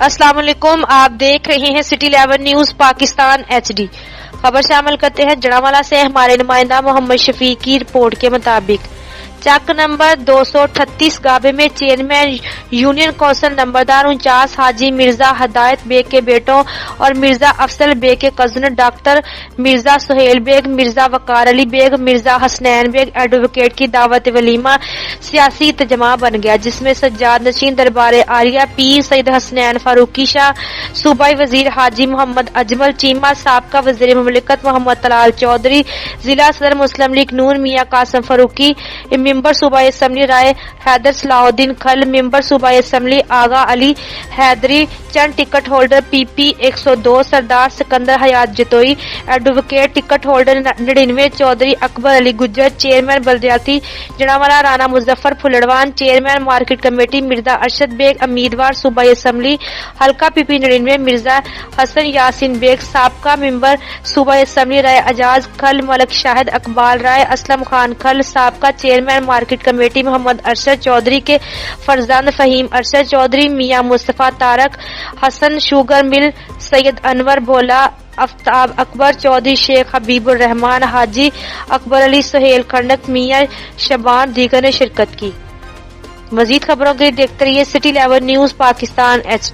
अस्सलाम वालेकुम, आप देख रहे हैं सिटी 11 न्यूज पाकिस्तान HD। खबर शामिल करते हैं जड़ावाला से हमारे नुमाइंदा मोहम्मद शफीक की रिपोर्ट के मुताबिक चक नंबर 238 गाबे में चेयरमैन यूनियन कौंसिल नंबरदार 49 हाजी मिर्जा हदायत बेग के बेटों और मिर्जा अफसल बेग के cousin doctor Mirza Sohail Baig, Mirza Waqar Ali Baig, Mirza Hasnain Baig advocate की दावत वलीमा सियासी तजमा बन गया, जिसमें सज्जाद नशीन दरबार आलिया पीर सैयद हसनैन फारूकी शाह, सूबाई वजीर हाजी मोहम्मद अजमल चीमा, साबका वजीर मुमलिकत मोहम्मद तलाल चौधरी, जिला सदर मुस्लिम लीग नून मियां कासिम फारूकी, मेंबर सूबाई असम्बली राय हैदर सलाहुद्दीन खल, मेंबर सूबाई असम्बली आगा अली हैदरी, चंद ticket holder PP 102 Sardar Sikandar Hayat Jatoi, advocate ticket holder 99 Chaudhry Akbar Ali Gujjar, chairman बलदियाती Jaranwala Rana Muzaffar Phularwan, chairman market committee Mirza Arshad Baig, उम्मीदवार सूबाई असम्बली हल्का PP 99 मिर्जा हसन यासीन बेग, साबका मेंबर सूबाई असम्बली राय एजाज खल, मलक शाहिद अकबाल राय, असलम खान खल, साबका chairman market committee Mohammad Arshad Chaudhry के फरजंद फहीम अरशद चौधरी, मियां मुस्तफा तारक हसन शुगर मिल, सैयद अनवर भोला, आफ्ताब अकबर चौधरी, शेख हबीबुर रहमान हाजी, अकबर अली सुहेल खंडक, मियां शबान दीगर ने शिरकत की। मजीद खबरों के लिए देखते रहिए सिटी 11 न्यूज पाकिस्तान HD।